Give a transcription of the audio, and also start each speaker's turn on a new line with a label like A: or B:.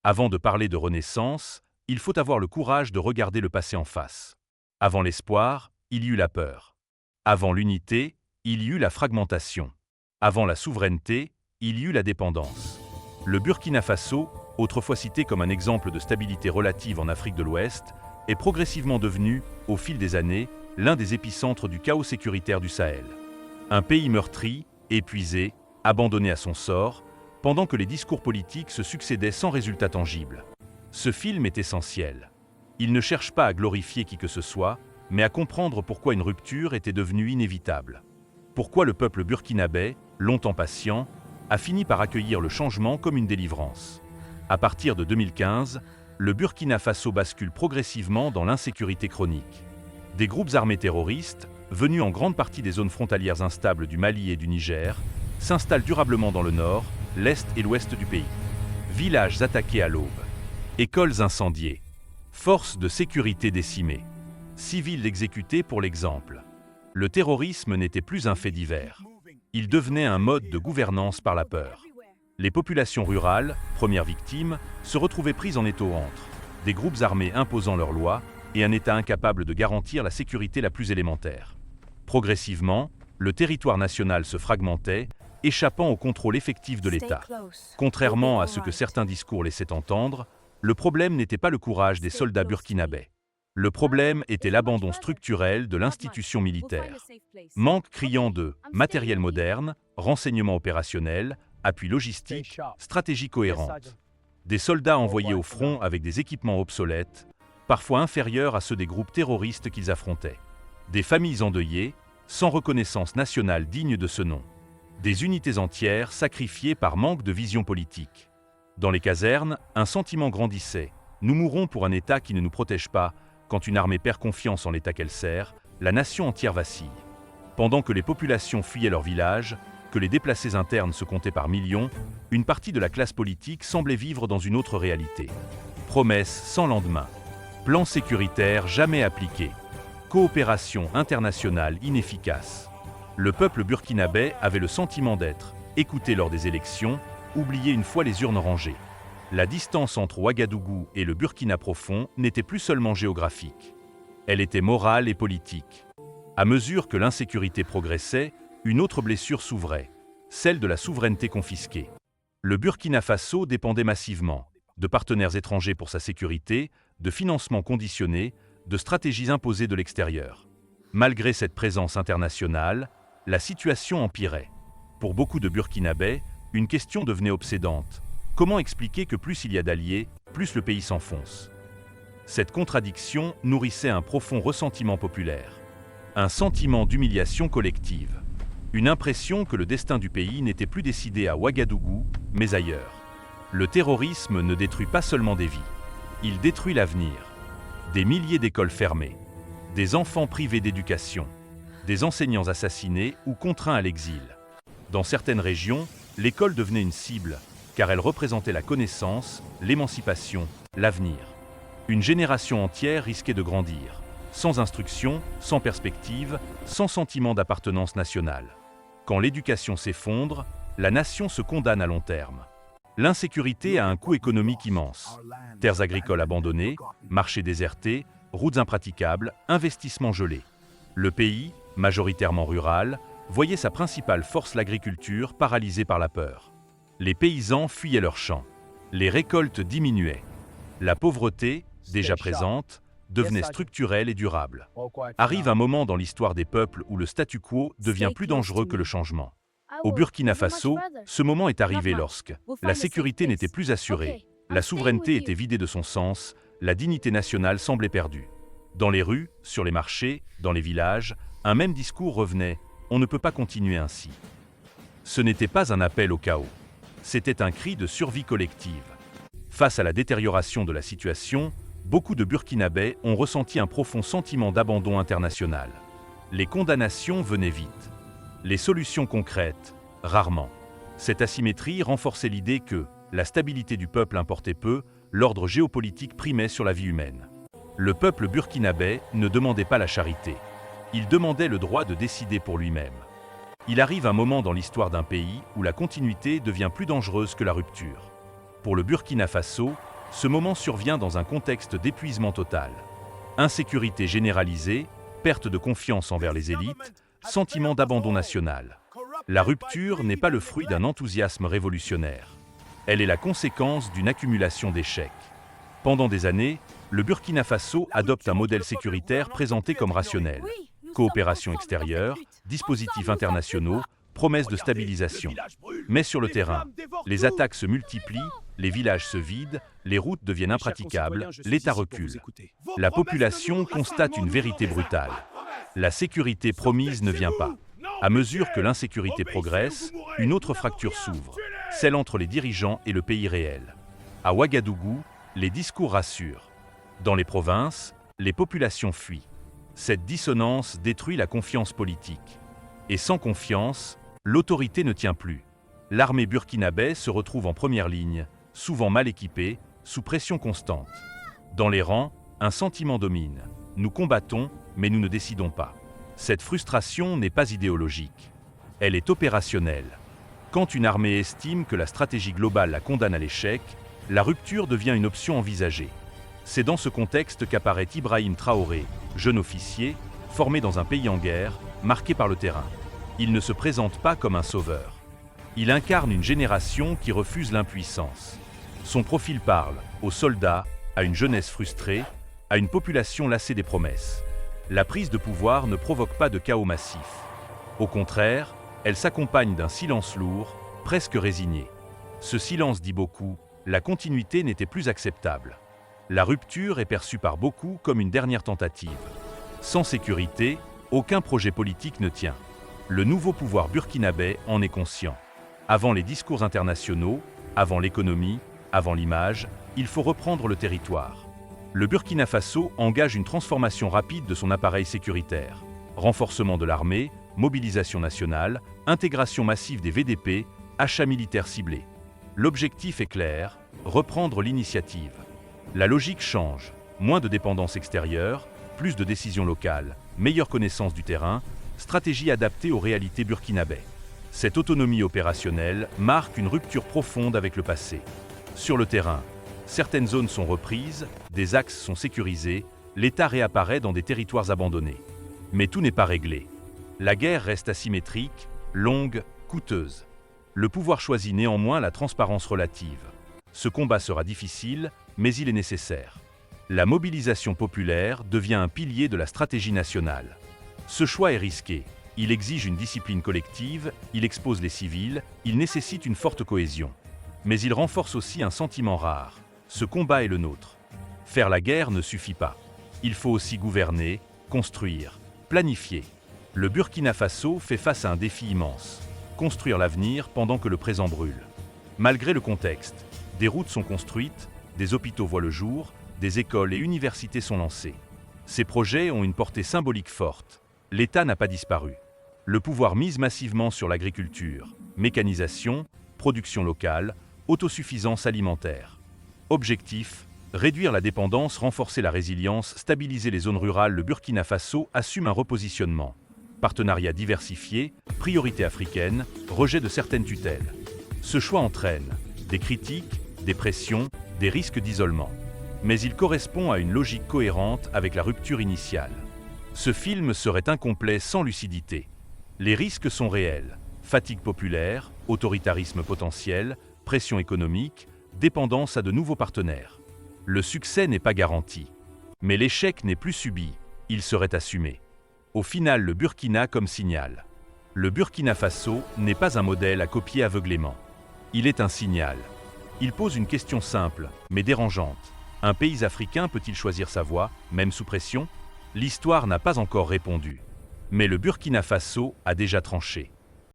A: Avant de parler de renaissance, il faut avoir le courage de regarder le passé en face. Avant l'espoir, il y eut la peur. Avant l'unité, il y eut la fragmentation. Avant la souveraineté, il y eut la dépendance. Le Burkina Faso, autrefois cité comme un exemple de stabilité relative en Afrique de l'Ouest, est progressivement devenu, au fil des années, l'un des épicentres du chaos sécuritaire du Sahel. Un pays meurtri, épuisé, abandonné à son sort, pendant que les discours politiques se succédaient sans résultat tangible. Ce film est essentiel. Il ne cherche pas à glorifier qui que ce soit, mais à comprendre pourquoi une rupture était devenue inévitable. Pourquoi le peuple burkinabé, longtemps patient, a fini par accueillir le changement comme une délivrance. À partir de 2015, le Burkina Faso bascule progressivement dans l'insécurité chronique. Des groupes armés terroristes, venus en grande partie des zones frontalières instables du Mali et du Niger, s'installent durablement dans le nord, l'est et l'ouest du pays. Villages attaqués à l'aube, écoles incendiées, forces de sécurité décimées, civils exécutés pour l'exemple. Le terrorisme n'était plus un fait divers. Il devenait un mode de gouvernance par la peur. Les populations rurales, premières victimes, se retrouvaient prises en étau entre des groupes armés imposant leurs lois et un État incapable de garantir la sécurité la plus élémentaire. Progressivement, le territoire national se fragmentait, échappant au contrôle effectif de l'État. Contrairement à ce que certains discours laissaient entendre, le problème n'était pas le courage des soldats burkinabés. Le problème était l'abandon structurel de l'institution militaire. Manque criant de matériel moderne, renseignements opérationnels, appui logistique, stratégie cohérente. Des soldats envoyés au front avec des équipements obsolètes, parfois inférieurs à ceux des groupes terroristes qu'ils affrontaient. Des familles endeuillées, sans reconnaissance nationale digne de ce nom. Des unités entières sacrifiées par manque de vision politique. Dans les casernes, un sentiment grandissait. Nous mourrons pour un État qui ne nous protège pas. Quand une armée perd confiance en l'État qu'elle sert, la nation entière vacille. Pendant que les populations fuyaient leurs villages, que les déplacés internes se comptaient par millions, une partie de la classe politique semblait vivre dans une autre réalité. Promesses sans lendemain. Plan sécuritaire jamais appliqué. Coopération internationale inefficace. Le peuple burkinabé avait le sentiment d'être écouté lors des élections, oublié une fois les urnes rangées. La distance entre Ouagadougou et le Burkina profond n'était plus seulement géographique. Elle était morale et politique. À mesure que l'insécurité progressait, une autre blessure s'ouvrait, celle de la souveraineté confisquée. Le Burkina Faso dépendait massivement de partenaires étrangers pour sa sécurité, de financements conditionnés, de stratégies imposées de l'extérieur. Malgré cette présence internationale, la situation empirait. Pour beaucoup de Burkinabés, une question devenait obsédante. Comment expliquer que plus il y a d'alliés, plus le pays s'enfonce? Cette contradiction nourrissait un profond ressentiment populaire. Un sentiment d'humiliation collective. Une impression que le destin du pays n'était plus décidé à Ouagadougou, mais ailleurs. Le terrorisme ne détruit pas seulement des vies. Il détruit l'avenir. Des milliers d'écoles fermées. Des enfants privés d'éducation. Des enseignants assassinés ou contraints à l'exil. Dans certaines régions, l'école devenait une cible, car elle représentait la connaissance, l'émancipation, l'avenir. Une génération entière risquait de grandir, sans instruction, sans perspective, sans sentiment d'appartenance nationale. Quand l'éducation s'effondre, la nation se condamne à long terme. L'insécurité a un coût économique immense. Terres agricoles abandonnées, marchés désertés, routes impraticables, investissements gelés. Le pays, majoritairement rural, voyait sa principale force, l'agriculture, paralysée par la peur. Les paysans fuyaient leurs champs. Les récoltes diminuaient. La pauvreté, déjà présente, devenait structurelle et durable. Arrive un moment dans l'histoire des peuples où le statu quo devient plus dangereux que le changement. Au Burkina Faso, ce moment est arrivé lorsque la sécurité n'était plus assurée, la souveraineté était vidée de son sens, la dignité nationale semblait perdue. Dans les rues, sur les marchés, dans les villages, un même discours revenait « On ne peut pas continuer ainsi ». Ce n'était pas un appel au chaos. C'était un cri de survie collective. Face à la détérioration de la situation, beaucoup de Burkinabés ont ressenti un profond sentiment d'abandon international. Les condamnations venaient vite. Les solutions concrètes, rarement. Cette asymétrie renforçait l'idée que la stabilité du peuple importait peu, l'ordre géopolitique primait sur la vie humaine. Le peuple burkinabé ne demandait pas la charité. Il demandait le droit de décider pour lui-même. Il arrive un moment dans l'histoire d'un pays où la continuité devient plus dangereuse que la rupture. Pour le Burkina Faso, ce moment survient dans un contexte d'épuisement total. Insécurité généralisée, perte de confiance envers les élites, sentiment d'abandon national. La rupture n'est pas le fruit d'un enthousiasme révolutionnaire. Elle est la conséquence d'une accumulation d'échecs. Pendant des années, le Burkina Faso adopte un modèle sécuritaire présenté comme rationnel. Coopération extérieure, dispositifs internationaux, promesses de stabilisation. Mais sur le terrain, les attaques se multiplient, les villages se vident, les routes deviennent impraticables, l'État recule. La population constate une vérité brutale. La sécurité promise ne vient pas. À mesure que l'insécurité progresse, une autre fracture s'ouvre, celle entre les dirigeants et le pays réel. À Ouagadougou, les discours rassurent. Dans les provinces, les populations fuient. Cette dissonance détruit la confiance politique. Et sans confiance, l'autorité ne tient plus. L'armée burkinabé se retrouve en première ligne, souvent mal équipée, sous pression constante. Dans les rangs, un sentiment domine. Nous combattons, mais nous ne décidons pas. Cette frustration n'est pas idéologique. Elle est opérationnelle. Quand une armée estime que la stratégie globale la condamne à l'échec, la rupture devient une option envisagée. C'est dans ce contexte qu'apparaît Ibrahim Traoré, jeune officier, formé dans un pays en guerre, marqué par le terrain. Il ne se présente pas comme un sauveur. Il incarne une génération qui refuse l'impuissance. Son profil parle aux soldats, à une jeunesse frustrée, à une population lassée des promesses. La prise de pouvoir ne provoque pas de chaos massif. Au contraire, elle s'accompagne d'un silence lourd, presque résigné. Ce silence dit beaucoup, la continuité n'était plus acceptable. La rupture est perçue par beaucoup comme une dernière tentative. Sans sécurité, aucun projet politique ne tient. Le nouveau pouvoir burkinabé en est conscient. Avant les discours internationaux, avant l'économie, avant l'image, il faut reprendre le territoire. Le Burkina Faso engage une transformation rapide de son appareil sécuritaire. Renforcement de l'armée, mobilisation nationale, intégration massive des VDP, achats militaires ciblés. L'objectif est clair, reprendre l'initiative. La logique change, moins de dépendance extérieure, plus de décisions locales, meilleure connaissance du terrain, stratégie adaptée aux réalités burkinabè. Cette autonomie opérationnelle marque une rupture profonde avec le passé. Sur le terrain, certaines zones sont reprises, des axes sont sécurisés, l'État réapparaît dans des territoires abandonnés. Mais tout n'est pas réglé. La guerre reste asymétrique, longue, coûteuse. Le pouvoir choisit néanmoins la transparence relative. Ce combat sera difficile, mais il est nécessaire. La mobilisation populaire devient un pilier de la stratégie nationale. Ce choix est risqué. Il exige une discipline collective, il expose les civils, il nécessite une forte cohésion. Mais il renforce aussi un sentiment rare. Ce combat est le nôtre. Faire la guerre ne suffit pas. Il faut aussi gouverner, construire, planifier. Le Burkina Faso fait face à un défi immense. Construire l'avenir pendant que le présent brûle. Malgré le contexte, des routes sont construites, des hôpitaux voient le jour, des écoles et universités sont lancées. Ces projets ont une portée symbolique forte. L'État n'a pas disparu. Le pouvoir mise massivement sur l'agriculture, mécanisation, production locale, autosuffisance alimentaire. Objectif, réduire la dépendance, renforcer la résilience, stabiliser les zones rurales. Le Burkina Faso assume un repositionnement. Partenariat diversifié, priorité africaine, rejet de certaines tutelles. Ce choix entraîne des critiques, des pressions, des risques d'isolement. Mais il correspond à une logique cohérente avec la rupture initiale. Ce film serait incomplet sans lucidité. Les risques sont réels. Fatigue populaire, autoritarisme potentiel, pression économique, dépendance à de nouveaux partenaires. Le succès n'est pas garanti. Mais l'échec n'est plus subi, il serait assumé. Au final, le Burkina comme signal. Le Burkina Faso n'est pas un modèle à copier aveuglément. Il est un signal. Il pose une question simple, mais dérangeante. Un pays africain peut-il choisir sa voie, même sous pression ? L'histoire n'a pas encore répondu. Mais le Burkina Faso a déjà tranché.